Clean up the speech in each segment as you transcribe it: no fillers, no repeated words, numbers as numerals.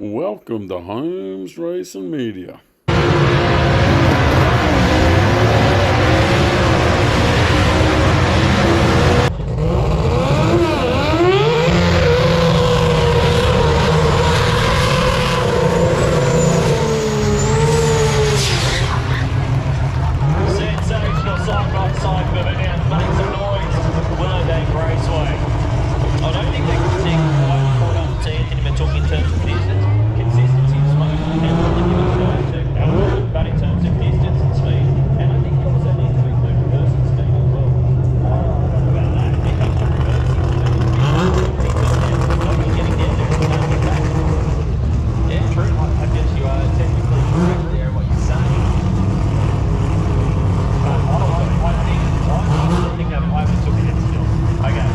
Welcome to Holmes Racing Media. Sensational side-by-side moving out, make some noise, Willowbank Raceway. I don't think they can take quite caught up to Anthony Matuk in terms of distance, consistency of smoke, and what the given going to output, but in terms of distance and speed, and I think you also need to include reversing speed as well. I don't know about that. I think reversing speed is getting down there and can't get back. Yeah, true. I guess you are technically correct there in what you're saying. I think I took it still. Okay.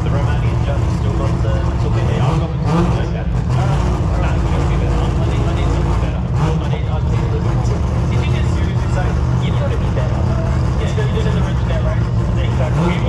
The Romanian judge has still got the took it. I've got the okay. I need something better. I think did you just seriously say you've got to be better? Yeah, you did in the Rich Dad race. Exactly.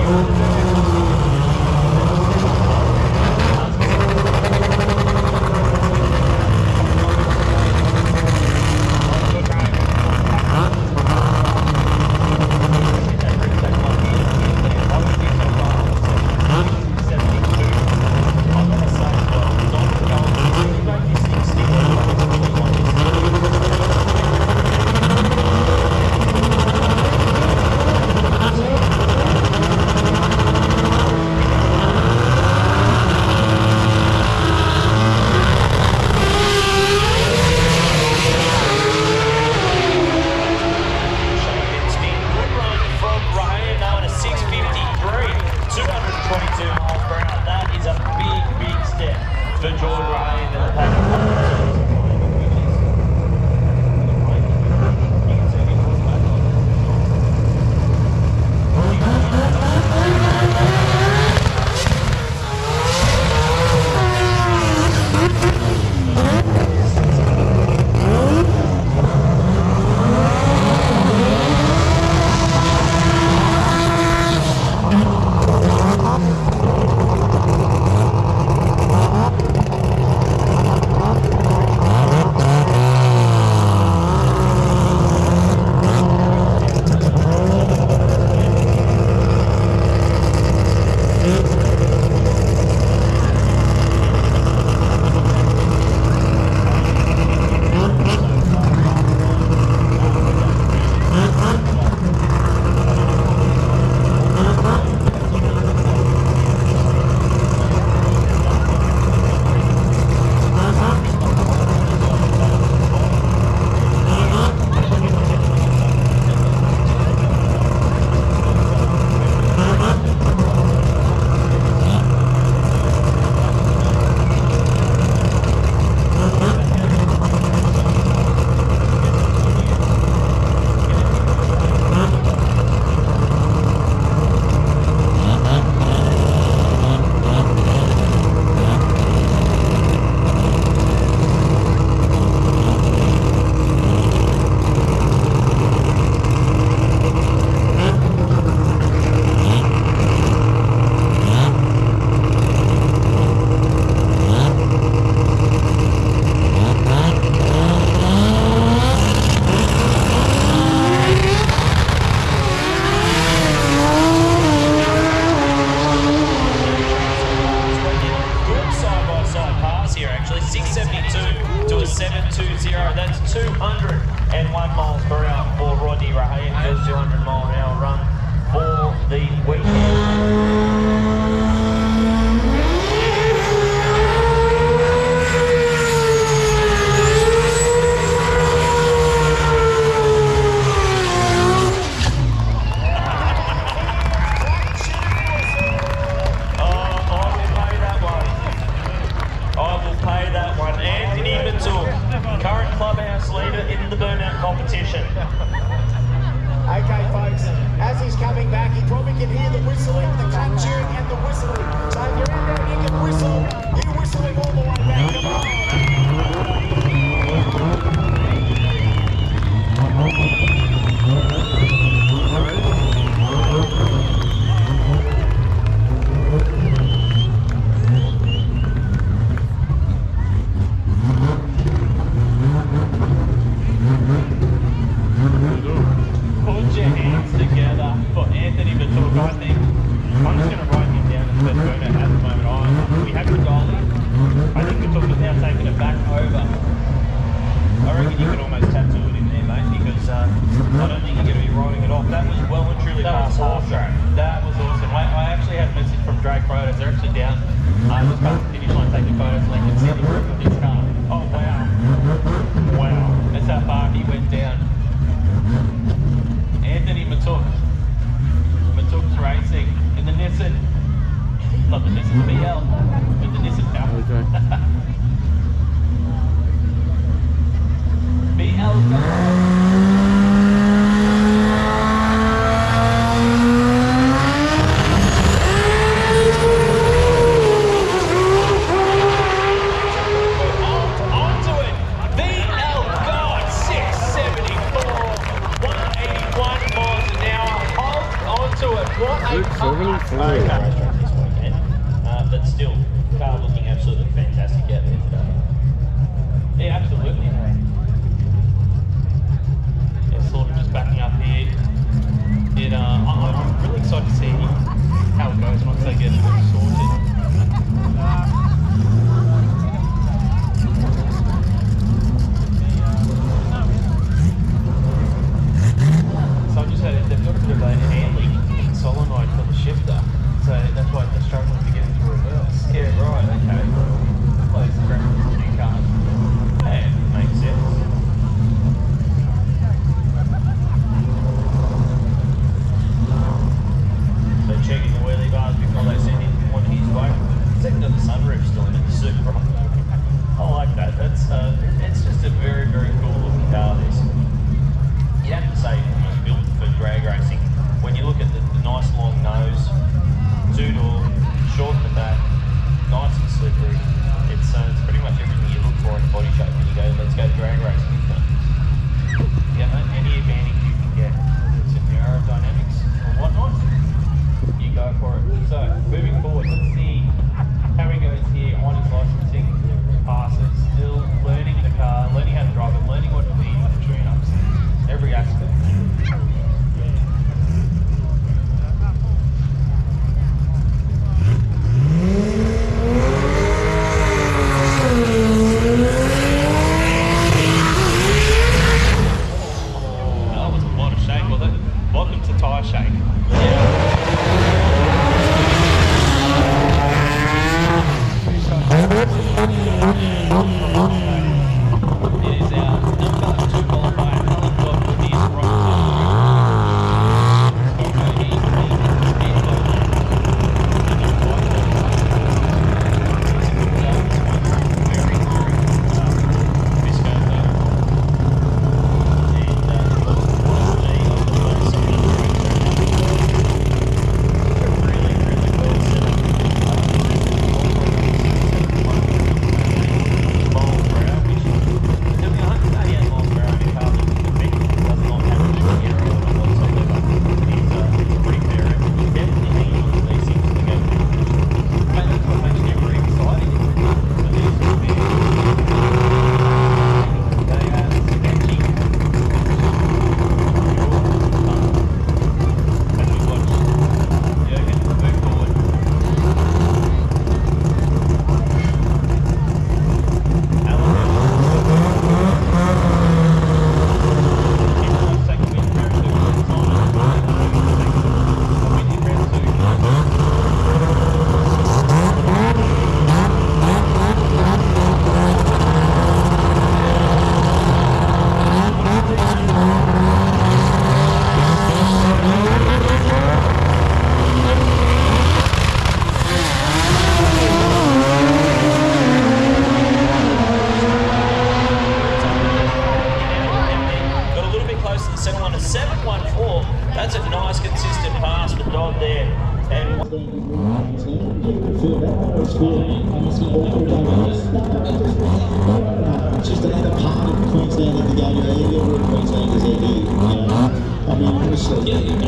it's just another part of Queensland in the game. Every Queenslanders are here, you know. I mean, honestly, if you go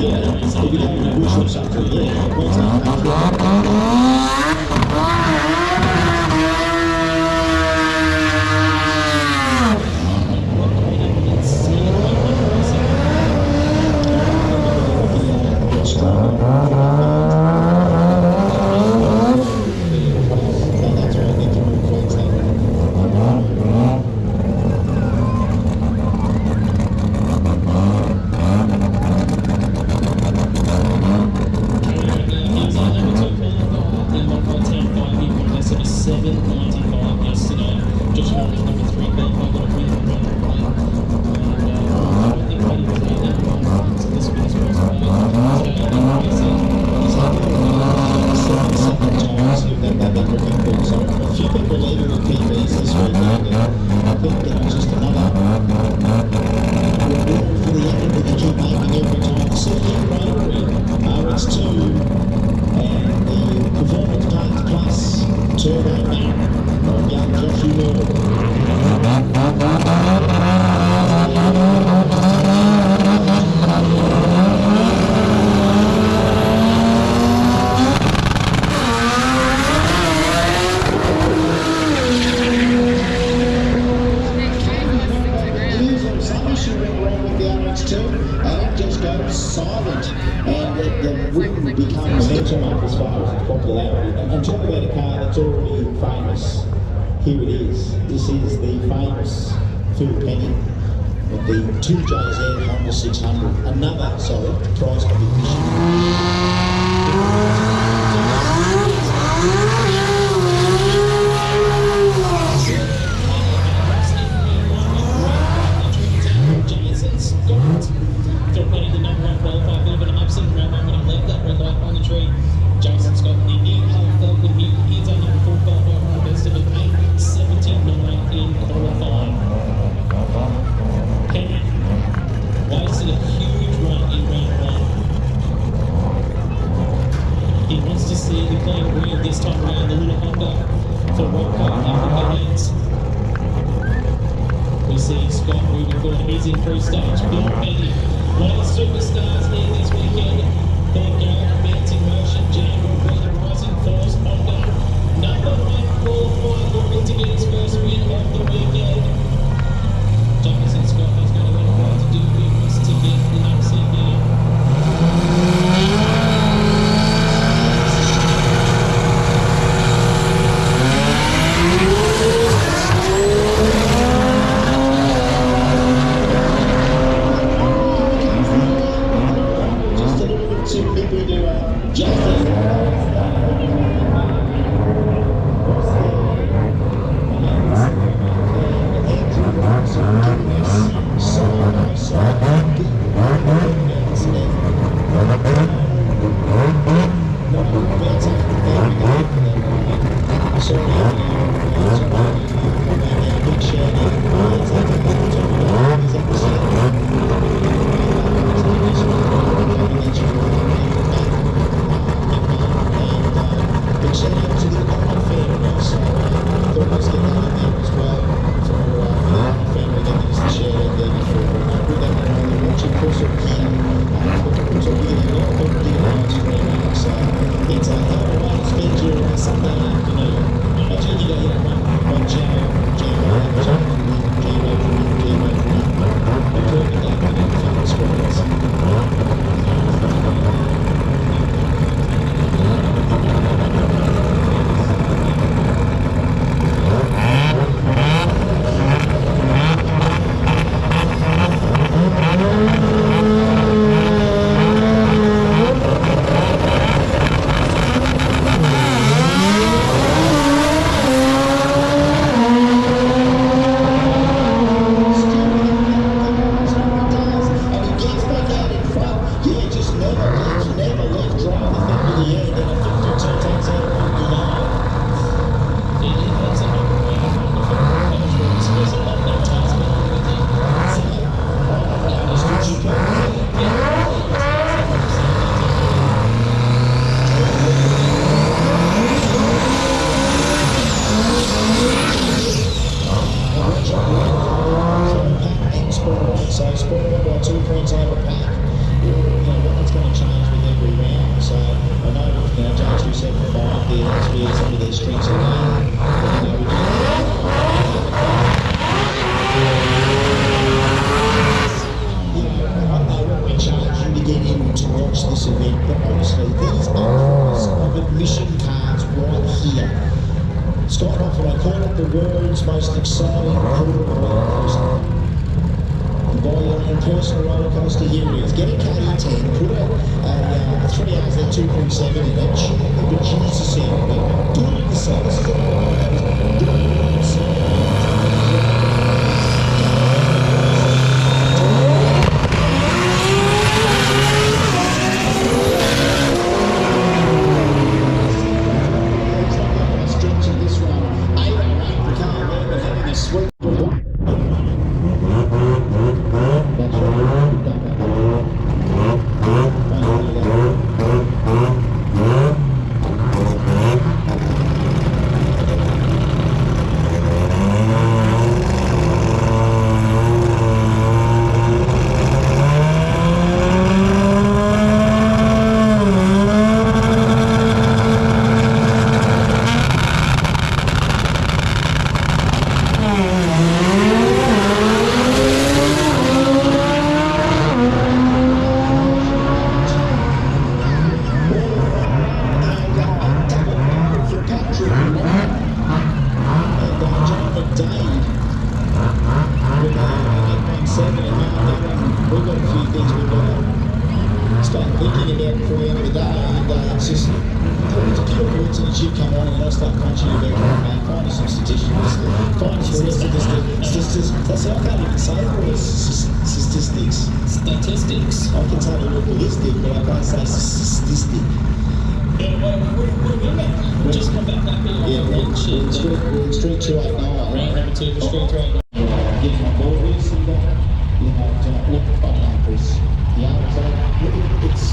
in the bush or something, Queensland country. Here it is. This is the famous Phil Penny of the 2JZ Honda 600. Another solid prize competition. some of their strengths are there. We charge you to get in to watch this event, but honestly, these hours of admission cards right here. Scott Hoffman, I call it the world's most exciting roller coaster. Buy your own personal roller coaster, here it is. Get a KD10, put a 3 hours at 2.7 in it, but Jesus said, do it yourself. This is a roller coaster. Do it yourself. Statistics. I can tell you look ballistic, but I can't say statistic. Just come back up here. Yeah, Street 289. Round number 2 for Street 289. Getting on board with this, look, I don't know, Chris. The others, it's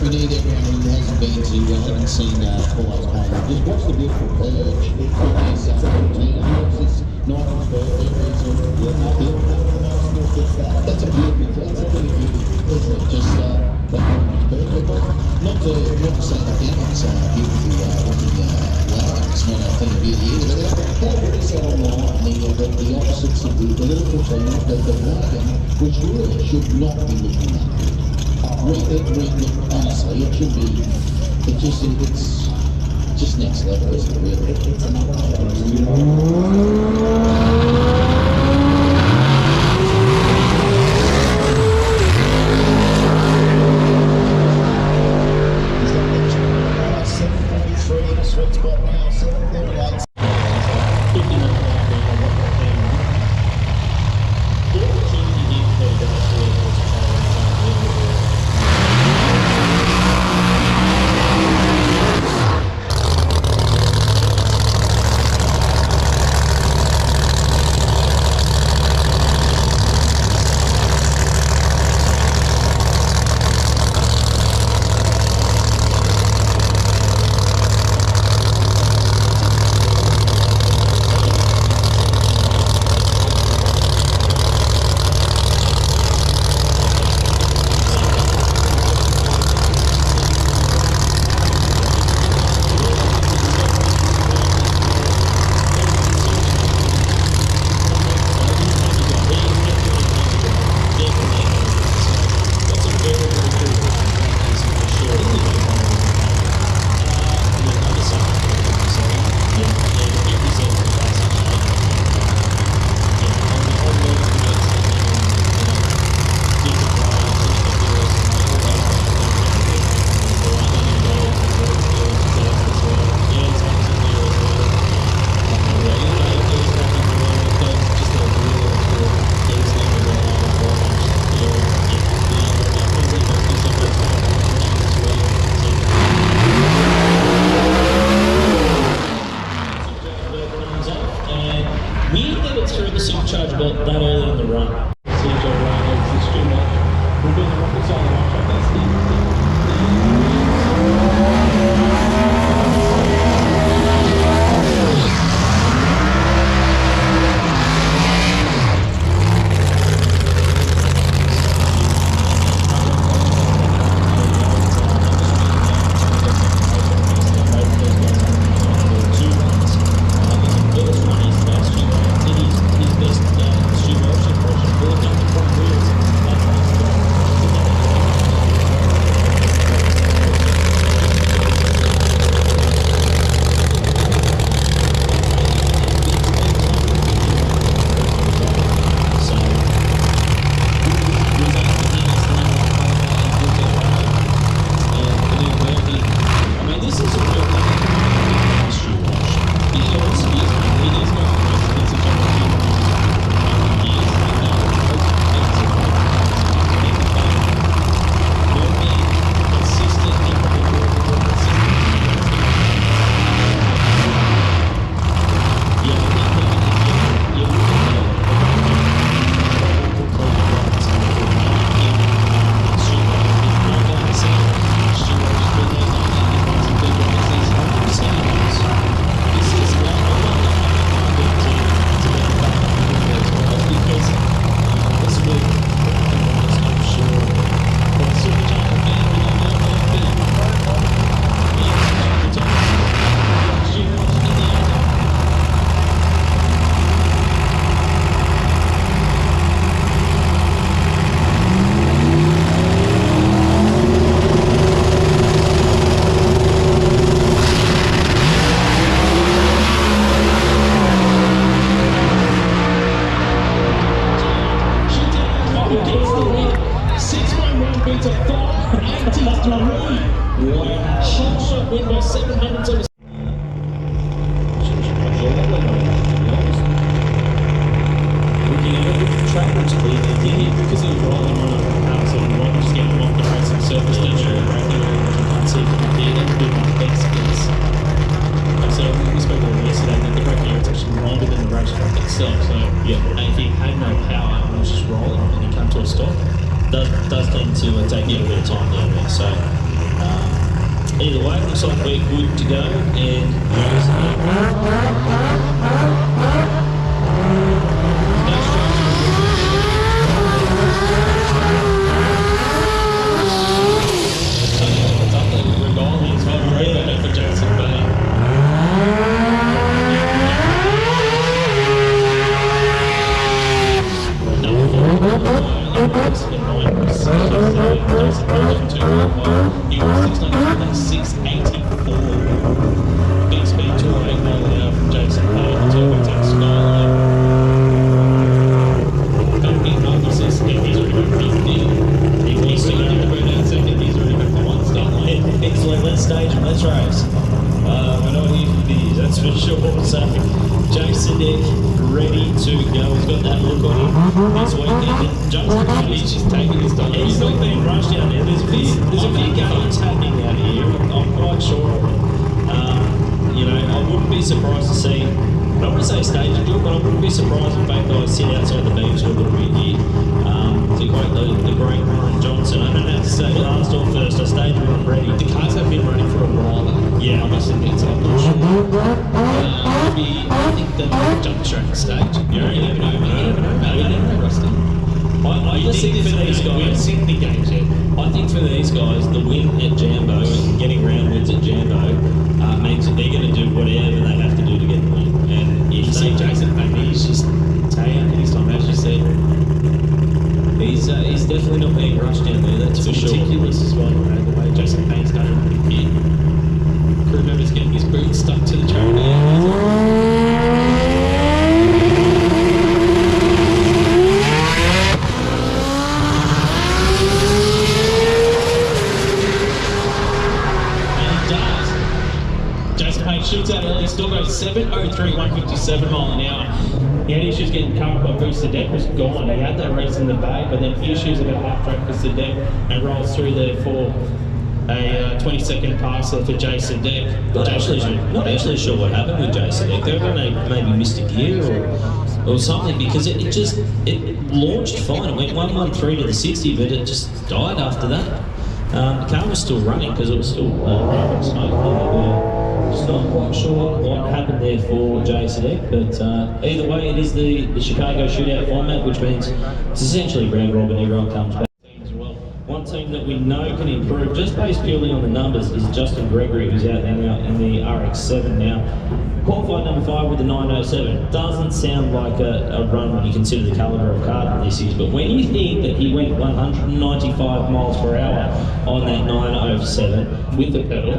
we need everyone who hasn't been to haven't seen Twilight Park. Just watch the beautiful purge. It's nice and that's a beautiful, that's a really beautiful, isn't it? Just perfect. Not to say that it's beautiful it's not a thing of beauty either, but they've already said online the opposites of the little team, the wagon which really should not be looking that good. Honestly, it should be, it's just next level, isn't it, really? It's another level. He's got the 7:43 in a sweet spot now, 7:38. Does tend to take a little bit of time down there. So either way, it looks like we're good to go. And no stage and let's race. We're not here for beers, that's for sure. So, Jason Dick ready to go. He's got that look on him this weekend. Jason, he's just taking his time. He's not being rushed down there. There's a few games happening out here. I'm quite sure of it. I wouldn't be surprised to see, I don't want to say stage do it, but I wouldn't be surprised if both guys sit outside the beams for a little bit here. To quote the great Warren Johnson, I don't have to say last or first, I stayed ready. The cars have been running for a while. Yeah, I must admit, so I'm not sure. I think they might jump track stage. You never know, man. Maybe they're rusty. I just think for these guys, we haven't seen any games yet. I think for these guys, the win at Jambo and getting round wins at Jambo means that they're going to do whatever they have to do to get the win. And if You see Jason Payne, he's just taking his time, as you said. he's definitely not being rushed down there, that's for sure. Ridiculous as well, right? The way Jason Payne's done it here. Crew members getting his boots stuck to the track. Shoots out early, still goes 7:03, 157 mile an hour. He had issues getting covered by Bruce. The deck was gone. He had that race in the bag, but then issues about half track because the deck and rolls through there for a 20-second pass there for Jason Deck. Not actually sure what happened with Jason. They're going to maybe missed a gear or something, because it launched fine. It went 113 to the 60, but it just died after that. The car was still running because it was still running smoke. Just not quite sure what happened there for Jason Deck, but either way, it is the Chicago shootout format, which means it's essentially round robin. Everyone comes back. As well. One team that we know can improve, just based purely on the numbers, is Justin Gregory, who's out there now in the RX-7 now. Qualified number 5 with a 907. Doesn't sound like a run when you consider the calibre of car that this is, but when you think that he went 195 miles per hour on that 907 with a pedal,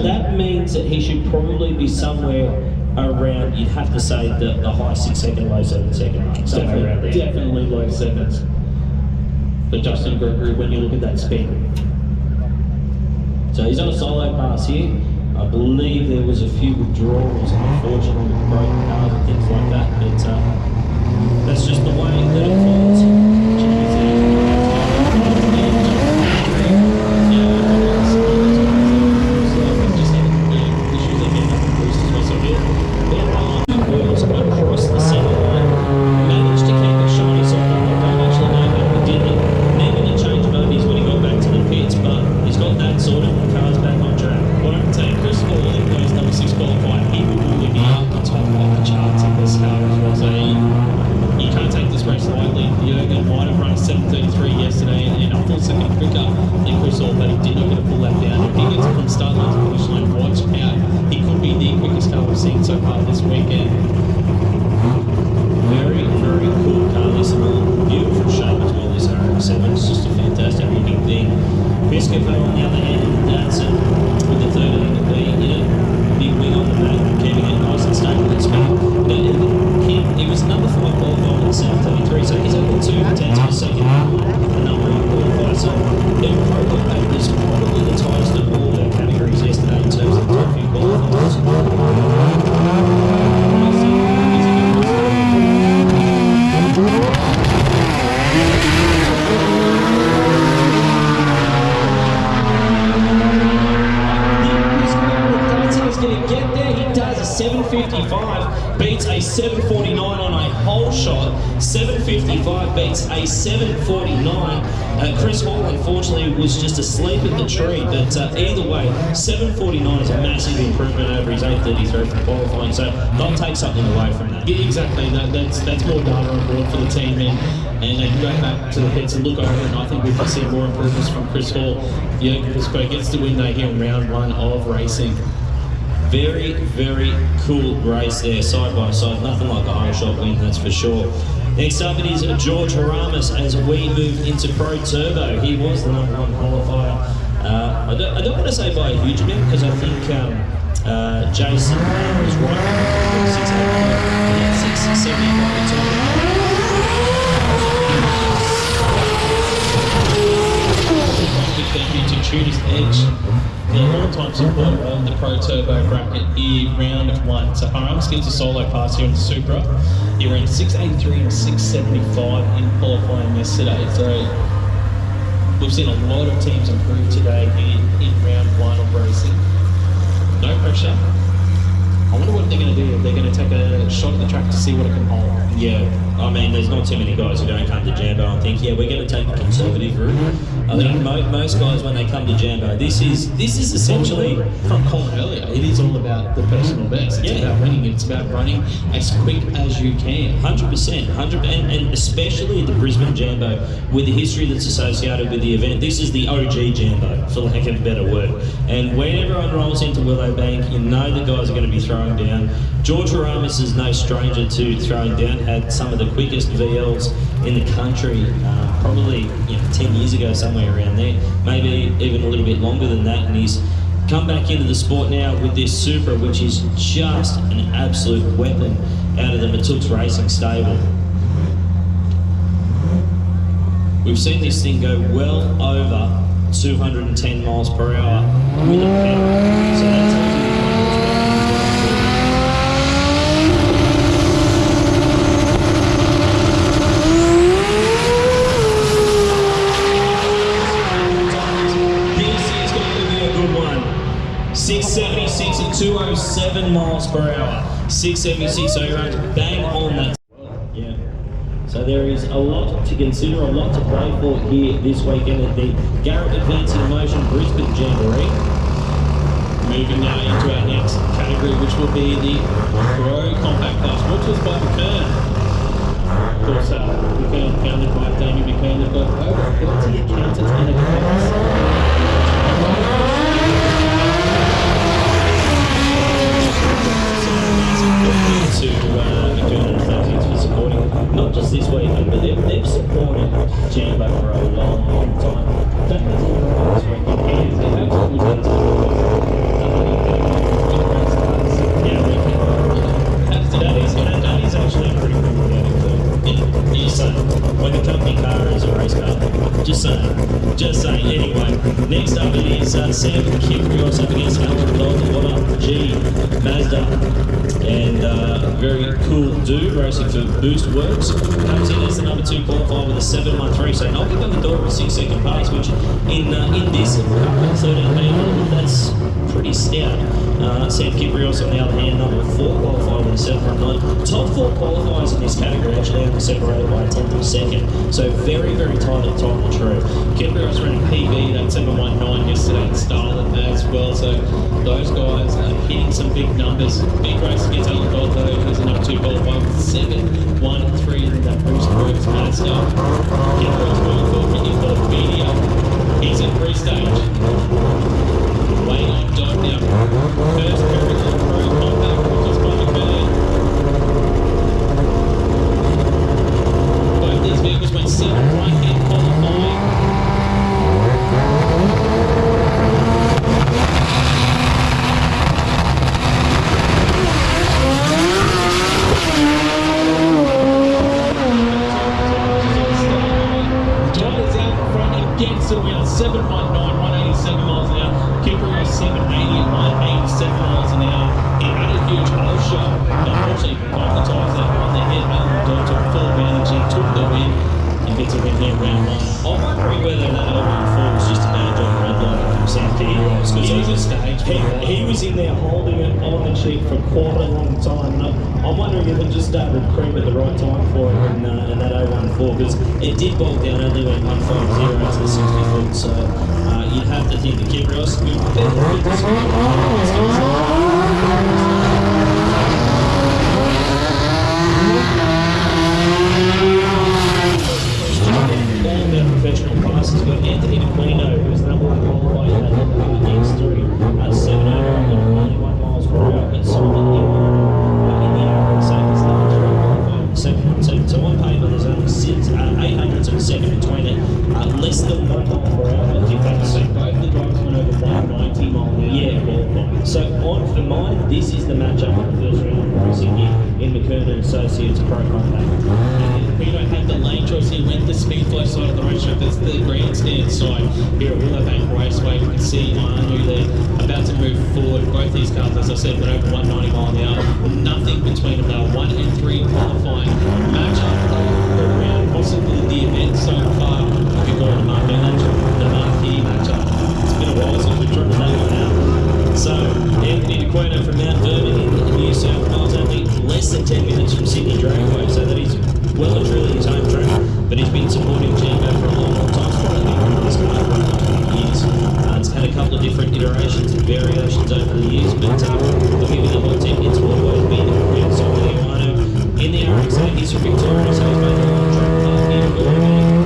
that means that he should probably be somewhere around, you'd have to say, the high 6 second, low 7 second mark. Somewhere around there. Definitely low 7s. But Justin Gregory, when you look at that spin. So he's on a solo pass here. I believe there was a few withdrawals, unfortunately, with broken cars and things like that, but that's just the way that it falls. Across the centre line, managed to keep it shiny, so I don't actually know how he did it. Needed a change of movies when he got back to the pits, but he's got that sort of cars back on track. What I can tell you, Chris Hall, in those number 6 qualified, he will really be up the top of the charts in this car as well. So you can't take this race lightly. Jürgen might have run a 7:33 yesterday and a full second quicker than Chris Hall, but he did not get a pull lap down. If he gets it from start line to finish line, watch out. He could be the quickest car we've seen so far this weekend. Very, very cool car. This beautiful shape as well, this RX-7. It's just a fantastic looking thing. Piscopo on the other hand, Datsun with the 13B, big wing on the back, keeping it nice and stable at speed. He was number 5 qualified at 7:33, so he's only 2 tenths of a second the number he qualified. So it was probably the tightest of all their categories yesterday in terms of the top few qualifiers. Going to get there. He does a 7:55, beats a 7:49 on a whole shot. 7:55 beats a 7:49. Chris Hall, unfortunately, was just asleep at the tree, but either way, 7:49 is a massive improvement over his 8:33 from qualifying, so they'll take something away from that. Yeah, exactly. That's more data on board for the team, and they can go back to the pits and look over it, and I think we can see more improvements from Chris Hall. Jürgen Piscopo gets the win there here in round 1 of racing. Very, very cool race there, side by side. Nothing like a whole shot win, that's for sure. Next up, it is George Haramis as we move into Pro Turbo. He was the number 1 qualifier. I don't want to say by a huge amount, because I think Jason was right around 675 at the time. thank you to Tudor's Edge, the all-time supporter of the Pro Turbo bracket in round 1. So Harams gets a solo pass here in the Supra. He ran 683 and 675 in qualifying yesterday. So we've seen a lot of teams improve today in round 1 of racing. No pressure. I wonder what they're going to do. They're going to take a shot at the track to see what it can hold. Yeah, I mean, there's not too many guys who don't come to Jambo and think, yeah, we're going to take a conservative route. I think most guys, when they come to Jambo, this is essentially From Colin earlier, it is all about the personal best. It's about winning. It's about running as quick as you can. 100%, and especially the Brisbane Jambo, with the history that's associated with the event. This is the OG Jambo, for lack of a better word. And when everyone rolls into Willowbank, you know the guys are going to be throwing down. George Haramis is no stranger to throwing down. Had some of the quickest VLs in the country, probably 10 years ago, somewhere around there, maybe even a little bit longer than that, and he's come back into the sport now with this Supra, which is just an absolute weapon out of the Pt3 Racing stable. We've seen this thing go well over 210 miles per hour with a pedal, so that's This is going to be a good one. 676 and 207 miles per hour. 676, so he runs bang on that. Yeah. So there is a lot to consider, a lot to play for here this weekend at the Garrett Advancing Motion Brisbane Jamboree. Moving now into our next category, which will be the Pro Compact Class, brought to us by McKern. Of course, McKern founded by Damien McKern. They've got over 30 accountants and accountants. To McKern and Associates for supporting not just this weekend, but they've supported Jambo for a long, long time. Don't have to this weekend. They absolutely done that is actually a pretty cool reality. Just saying, when the company car is a race car. Just saying. Anyway, next up it is Sam Kiprios up against Alan Dodd G Mazda. And very cool dude racing for Boost Works. Comes in as the number 2 qualifier with a 713. So not giving the door of a 6-second pace, which in this 13 people, that's pretty stout. Sam Kiprios on the other hand, number 4 qualifier with a 719. Top 4 qualifiers in this category actually only separated by a 10th of a second. So very, very tight and true. Kiprios ran a PB, that 719 yesterday in style as well. So those guys are hitting some big numbers. Big race against Alan Gold though, as a number 2 qualifier with 713 in that Boost Works Mazda. Kiprios going forward in the media. He's in pre-stage. Waiting on Dodd now. First miracle Pro Compact, which is by McKern. Both these vehicles went 7 right in qualifying. Dodd is out front again, so we are 719, 187 miles an hour. Kiprios 780 and 187 miles an hour. He had a huge hole shot. Unfortunately, both the tyres that on the head, Alan Dodd took full advantage. He took the win and gets a win there round 1. I'm wondering whether that 014 was just a badge on the red line from Sam Kiprios, because he was in there holding it on the cheek for quite a long time. And I'm wondering if it just started cream at the right time for him in that 014, because it did bog down, only went 150 to the 60 foot. So you'd have to think the Kiprios would be better with this one. All about professional passes. We've got Anthony DeQuino, who's number 1 qualified in that X3 at 791 miles per hour, but Simon in the average safest limit, 717. So on paper, there's only 800s of a second between it, less than 1 mile per hour. If that's Both the drivers went over 190 miles an hour. yeah, qualified. So on for mine, this is the matchup of the first round of racing here in McKernan Associates Pro Compact. We don't have the lane choice here. Went the speedflow side of the racetrack. That's the grandstand side here at Willowbank Raceway. You can see Manu there about to move forward. Both these cars, as I said, went over 190 mile an hour. Nothing between them. They were 1 and 3 qualifying. Matchup around possibly the event so far. If you got the marquee matchup. It's been a while since we've tried to take one out. So, Anthony DeQueno from Mount Vernon in New South Wales, only less than 10 minutes from Sydney Dragway, so that is well and truly his home track, but he's been supporting Jambo for a long, long time. It's probably been this car for a couple of years. It's had a couple of different iterations and variations over the years, but looking at the hot tip, it's always been a real solid Iguano. In the RXA, he's from Victoria, so he's made a long track in Willowbank.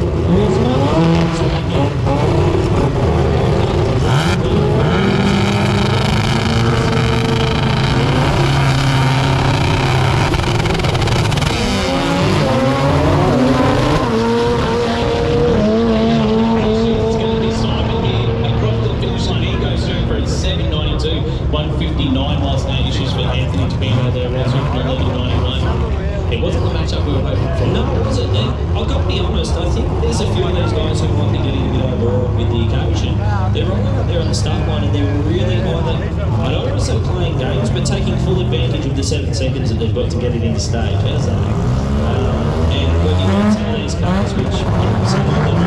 It wasn't the matchup we were hoping for. No, it wasn't. And I've got to be honest, I think there's a few of those guys who might be getting a bit overawed with the occasion. They're right out there on the start line and they're really either, I don't want to say playing games, but taking full advantage of the 7 seconds that they've got to get it into stage. How's that? And working on some of these cars, which some of them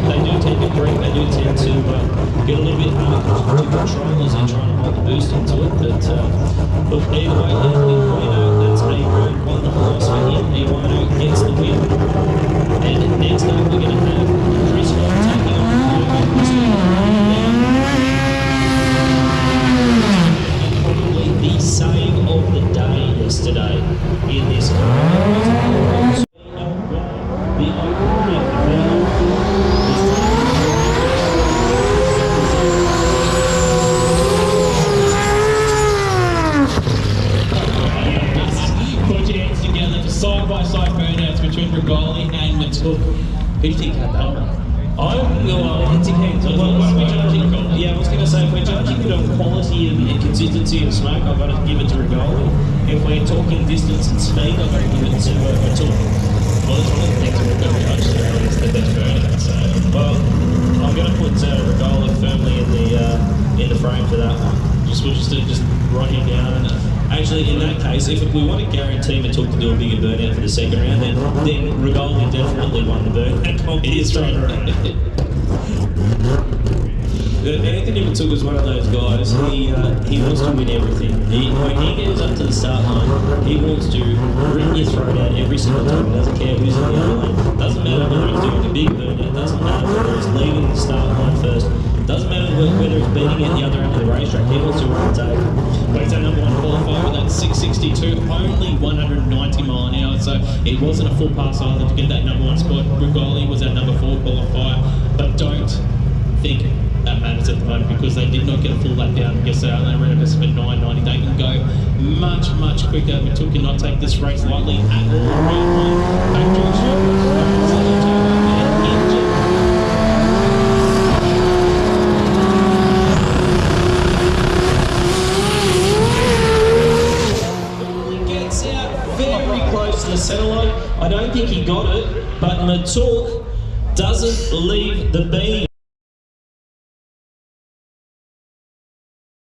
they do tend to break, they do tend to get a little bit hard to control as they're trying to hold the boost into it. But look, either way, Iguano, that's a round one loss for him. Iguano gets the win. And next up, we're going to have Chris Scott taking on probably the save of the day yesterday in this car. The opening of the field is put your hands together for side-by-side burnouts between Regoli and Matuk. Who do you think had that one? It depends. Yeah, I was going to say, if we're judging it on quality and consistency of smoke, I've got to give it to Regoli. If we're talking distance and speed, I've got to give it to Matuk. Well, it's one of the things we've got to judge today is the best burnout. So, well, I'm going to put Regoli firmly in the frame for that one. we'll just write him down. And actually, in that case, if we want to guarantee Matuk to do a bigger burnout for the second round, then Regoli definitely won the burnout competition. Anthony Matuk is one of those guys. He wants to win everything. When he gets up to the start line, he wants to rip your throat out every single time. He doesn't care who's in the other lane. Doesn't matter whether he's doing a big burnout. Doesn't matter whether he's leaving the start line first. Doesn't matter whether he's beating at the other end of the racetrack. He wants to run the table. But he's our number one qualifier with that 662, only 190 mile an hour. So it wasn't a full pass either to get that number one spot. Regoli was our number 4 qualifier, but don't think that matters at the moment because they did not get a full lap down yesterday. They ran a for 990. They can go much, much quicker. Matuk cannot take this race lightly at all. Round one, back to the show. Gets out very close to the centre line. I don't think he got it, but Matuk doesn't leave the beam.